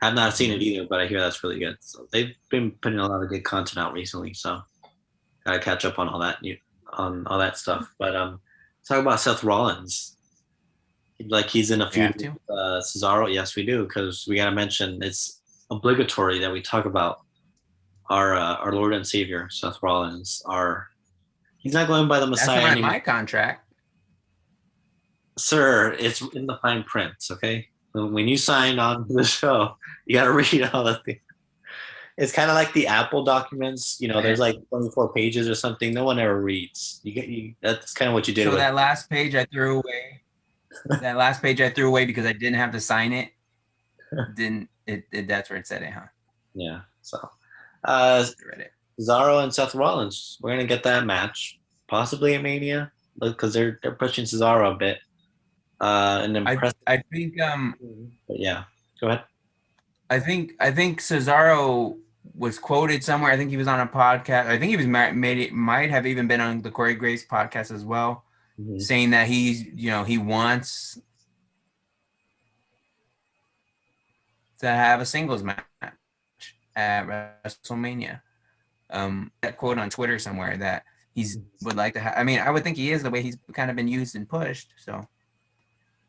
I've not seen it either, but I hear that's really good. So they've been putting a lot of good content out recently, so gotta catch up on all that stuff. But talk about Seth Rollins. Like he's in a We feud have to. with Cesaro. Yes, we do, because we gotta mention it's obligatory that we talk about our Lord and Savior Seth Rollins. He's not going by the That's Messiah not anymore, my contract. sir. It's in the fine print. Okay, when you sign on to the show, you gotta read all the things. It's kind of like the Apple documents. There's like 24 pages or something. No one ever reads. That's kind of what you did So with. that last page I threw away. That last page I threw away because I didn't have to sign it. Didn't it? That's where it said it, huh? Yeah. So, I read it. Cesaro and Seth Rollins. We're gonna get that match, possibly at Mania, because they're pushing Cesaro a bit. And impressive. I think But yeah, go ahead. I think Cesaro was quoted somewhere. I think he was on a podcast. I think he was might have even been on the Corey Graves podcast as well, saying that he wants to have a singles match at WrestleMania. That quote on Twitter somewhere that would like to have. I mean, I would think he is, the way he's kind of been used and pushed. So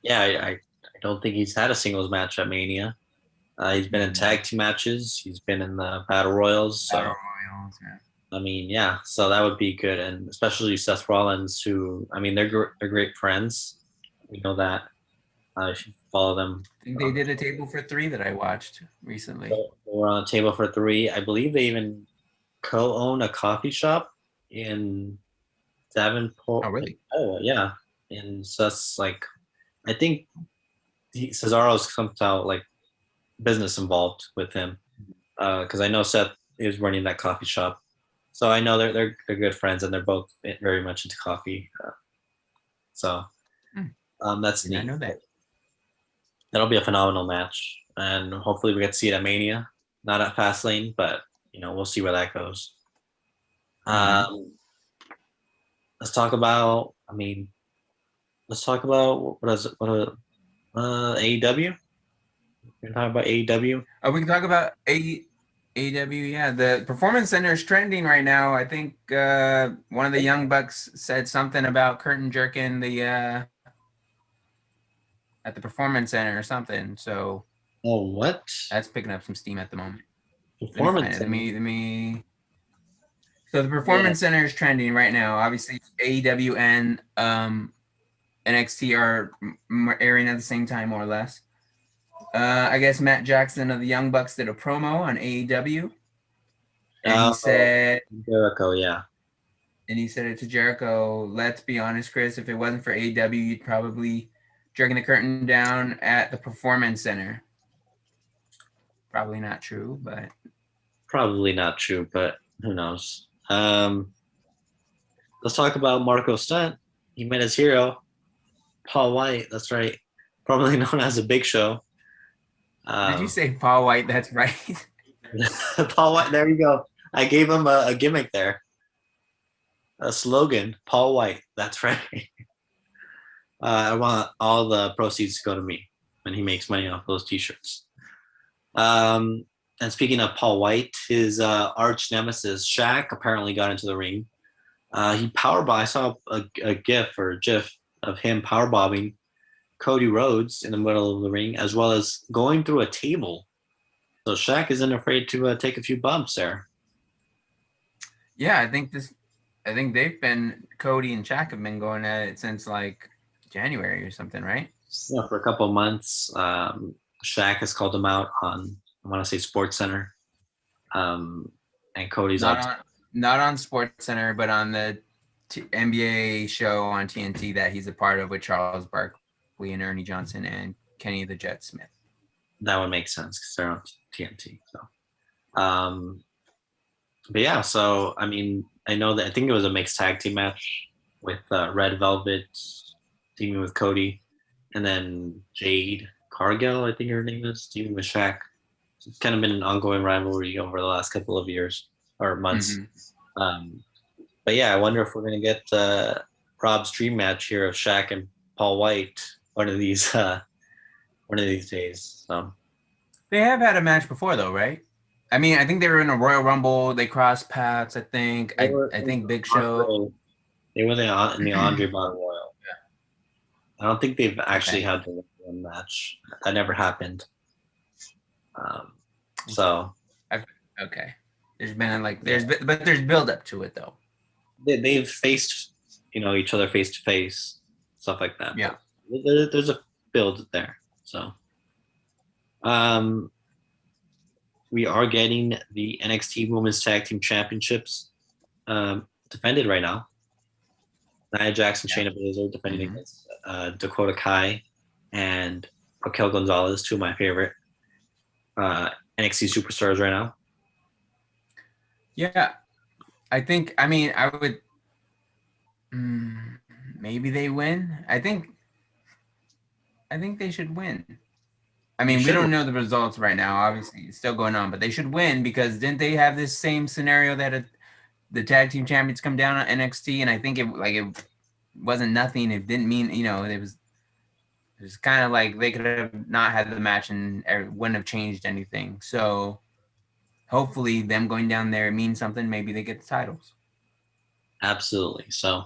yeah, I don't think he's had a singles match at Mania. He's been in tag team matches. He's been in the Battle Royals. So, Battle Royals, yeah. I mean, yeah. So that would be good, and especially Seth Rollins, who, I mean, they're great friends. We know that. You should follow them. I think they did a table for 3 that I watched recently. They were on a table for 3. I believe they even co-own a coffee shop in Davenport. Oh, really? Oh, yeah. And so that's like, I think Cesaro's somehow like business involved with him, because I know Seth is running that coffee shop. So I know they're good friends, and they're both very much into coffee. That's neat. I know that. That'll be a phenomenal match, and hopefully we get to see it at Mania, not at Fastlane, but we'll see where that goes. Let's talk about. Let's talk about what is it? AEW. We're talking about AEW. We can talk about AEW. Yeah, the Performance Center is trending right now. I think one of the Young Bucks said something about curtain jerking the at the Performance Center or something. So, what? That's picking up some steam at the moment. Performance. Let me. So the Performance Center is trending right now. Obviously, AEW and NXT are airing at the same time, more or less. I guess Matt Jackson of the Young Bucks did a promo on AEW, and he said Jericho, yeah. And he said it to Jericho. Let's be honest, Chris. If it wasn't for AEW, you'd probably jerking the curtain down at the Performance Center. Probably not true, but who knows? Let's talk about Marco Stunt. He met his hero, Paul White. That's right, formerly known as the Big Show. Did you say Paul White? That's right. Paul White. There you go. I gave him a gimmick there. A slogan, Paul White. That's right. I want all the proceeds to go to me when he makes money off those T-shirts. And speaking of Paul White, his arch nemesis Shaq apparently got into the ring. He powerbombed. I saw a GIF or a GIF of him powerbombing Cody Rhodes in the middle of the ring, as well as going through a table. So Shaq isn't afraid to take a few bumps there. Yeah, I think Cody and Shaq have been going at it since like January or something, right? Yeah, for a couple of months. Shaq has called him out on, I want to say, Sports Center. And Cody's not on Sports Center, but on the NBA show on TNT that he's a part of with Charles Barkley and Ernie Johnson and Kenny the Jet Smith. That would make sense because they're on TNT. So, but yeah, so I mean, I think it was a mixed tag team match with Red Velvet teaming with Cody, and then Jade Cargill, I think her name is, teaming with Shaq. It's kind of been an ongoing rivalry over the last couple of years or months. Mm-hmm. But yeah, I wonder if we're gonna get Rob's dream match here of Shaq and Paul White one of these days. So they have had a match before, though, right? I mean, I think they were in a Royal Rumble. They crossed paths. I think. I think Big Show. They were in the Andre Battle Royal. I don't think they've actually had the one match. That never happened. So okay. There's been but there's build up to it though. they've faced, each other face to face, stuff like that. Yeah. There's a build there. So, we are getting the NXT Women's Tag Team Championships defended right now. Nia Jax and Shayna Baszler defending against Dakota Kai and Raquel Gonzalez, two of my favorite NXT superstars right now. Yeah, I would. Maybe they win. I think they should win. I mean, we don't know the results right now. Obviously, it's still going on, but they should win because didn't they have this same scenario that the tag team champions come down on NXT, and I think it wasn't nothing. It didn't mean it was kind of like they could have not had the match and it wouldn't have changed anything. So hopefully, them going down there means something. Maybe they get the titles. Absolutely. So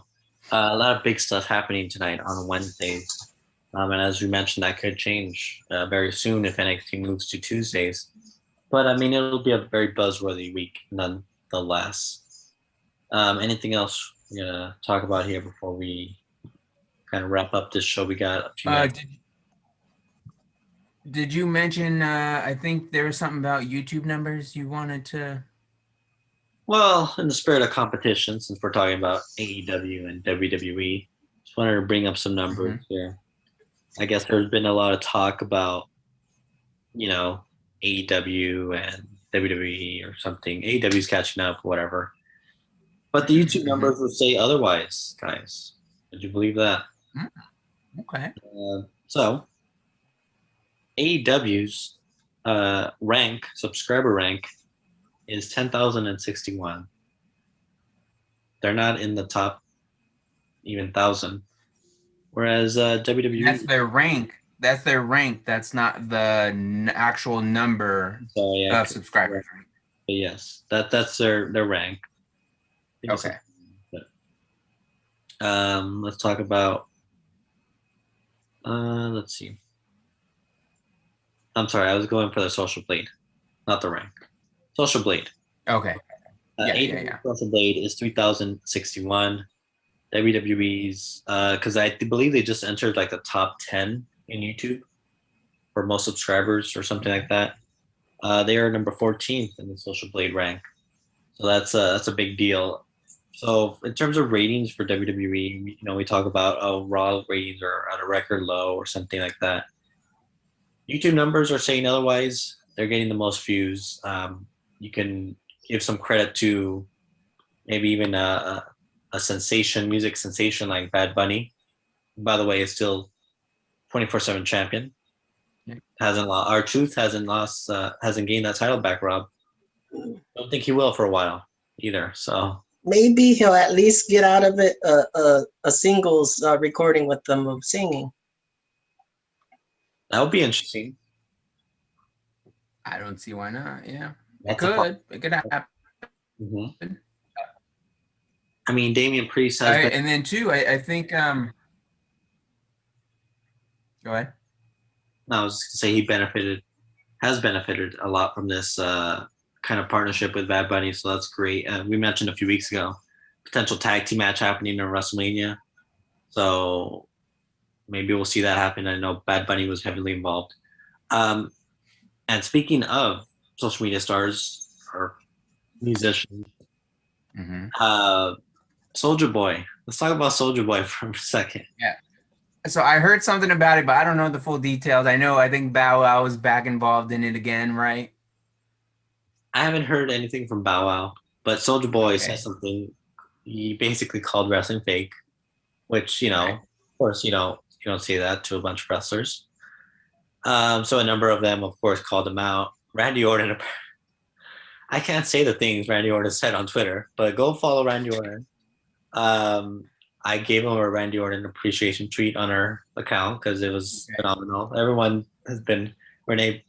a lot of big stuff happening tonight on Wednesdays. And as we mentioned, that could change very soon if NXT moves to Tuesdays. But, it'll be a very buzzworthy week nonetheless. Anything else we're going to talk about here before we kind of wrap up this show? We got a few minutes. Did you mention, I think there was something about YouTube numbers you wanted to... Well, in the spirit of competition, since we're talking about AEW and WWE, just wanted to bring up some numbers here. I guess there's been a lot of talk about, AEW and WWE or something. AEW's catching up, whatever. But the YouTube numbers would say otherwise, guys. Did you believe that? Okay. So, AEW's subscriber rank, is 10,061. They're not in the top even 1,000. Whereas WWE... That's their rank. That's not the actual number of subscribers. But yes, that's their rank. Okay. Let's talk about... let's see. I'm sorry, I was going for the Social Blade, not the rank. Social Blade. Okay. Yeah. Social Blade is 3,061. WWE's, because I believe they just entered the top 10 in YouTube for most subscribers or something like that. They are number 14th in the Social Blade rank. So that's a big deal. So in terms of ratings for WWE, we talk about Raw ratings are at a record low or something like that. YouTube numbers are saying otherwise. They're getting the most views. You can give some credit to maybe even a music sensation like Bad Bunny. By the way, is still 24/7 champion. Yeah. Hasn't lost. R-Truth hasn't gained that title back, Rob. Don't think he will for a while either. So maybe he'll at least get out of it a singles recording with them of singing. That would be interesting. I don't see why not. Yeah, it could happen. Mm-hmm. Damian Priest has been... And then too, I think. Go ahead. No, I was just gonna say has benefited a lot from this kind of partnership with Bad Bunny, so that's great. We mentioned a few weeks ago potential tag team match happening in WrestleMania, so maybe we'll see that happen. I know Bad Bunny was heavily involved. And speaking of social media stars or musicians, Soulja Boy. Let's talk about Soulja Boy for a second. Yeah. So I heard something about it, but I don't know the full details. I think Bow Wow was back involved in it again, right? I haven't heard anything from Bow Wow, but Soulja Boy said something. He basically called wrestling fake, which, of course, you don't say that to a bunch of wrestlers. So a number of them, of course, called him out. Randy Orton, I can't say the things Randy Orton said on Twitter, but go follow Randy Orton. I gave him a Randy Orton appreciation tweet on our account because it was phenomenal. Everyone has been... Renee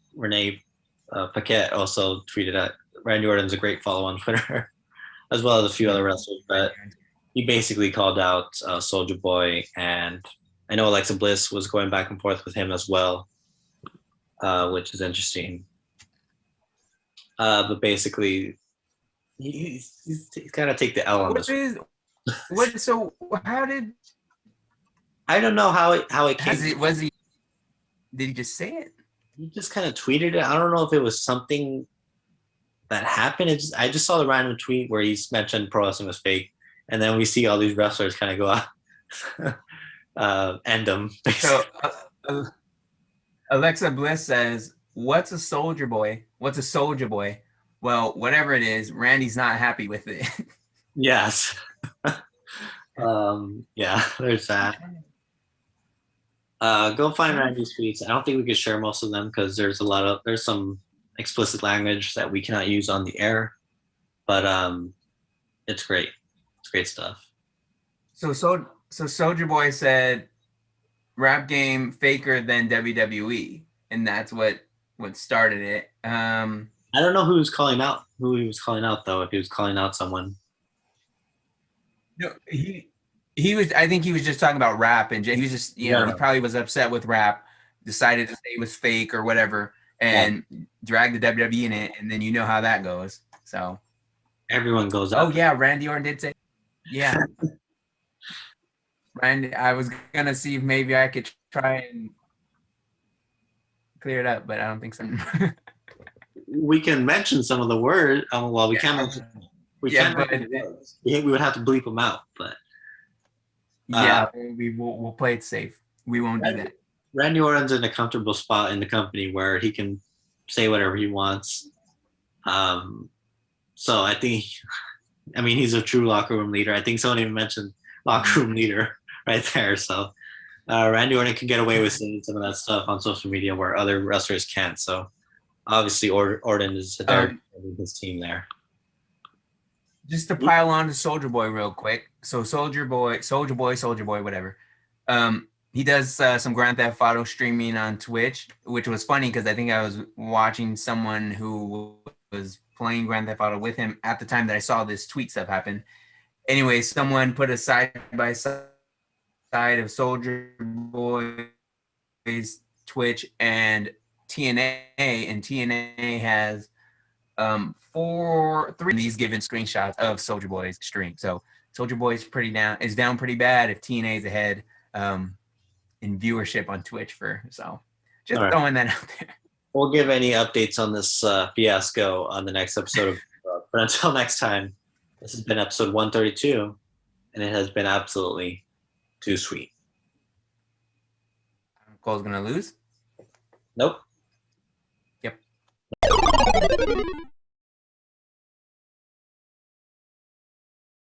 Paquette also tweeted at Randy Orton's a great follow on Twitter, as well as a few other wrestlers. But he basically called out Soulja Boy and I know Alexa Bliss was going back and forth with him as well, which is interesting. But basically, he's got to take the L on this. So how did? I don't know how it came. Did he just say it? He just kind of tweeted it. I don't know if it was something that happened. I just saw the random tweet where he mentioned pro wrestling was fake, and then we see all these wrestlers kind of go out, end them. So Alexa Bliss says, "What's a Soulja Boy? What's a Soulja Boy?" Well, whatever it is, Randy's not happy with it. Yes. Yeah, there's that. Go find Randy's tweets. I don't think we could share most of them because there's some explicit language that we cannot use on the air, but it's great. It's great stuff. So Soulja Boy said, "Rap game faker than WWE," and that's what started it. I don't know who he was calling out though. If he was calling out someone. No, he was. I think he was just talking about rap, and he was just he probably was upset with rap, decided to say it was fake or whatever, and dragged the WWE in it, and then you know how that goes. So everyone goes. Oh yeah, Randy Orton did say. Yeah, Randy. I was gonna see if maybe I could try and clear it up, but I don't think so. We can mention some of the words. Well, we can't mention. We would have to bleep them out, but we'll play it safe. We won't do that. Randy Orton's in a comfortable spot in the company where he can say whatever he wants. So I think, he's a true locker room leader. I think someone even mentioned locker room leader right there. So Randy Orton can get away with saying some of that stuff on social media where other wrestlers can't. So obviously Orton is there with his team there. Just to pile on to Soulja Boy real quick. So Soulja Boy, whatever. He does some Grand Theft Auto streaming on Twitch, which was funny because I think I was watching someone who was playing Grand Theft Auto with him at the time that I saw this tweet stuff happen. Anyway, someone put a side by side of Soulja Boy's Twitch and TNA, and TNA has 3 of these given screenshots of Soulja Boy's stream. So Soulja Boy is down pretty bad if TNA is ahead in viewership on Twitch just throwing that out there. We'll give any updates on this fiasco on the next episode of but until next time, this has been episode 132, and it has been absolutely too sweet. Cole's gonna lose? Nope.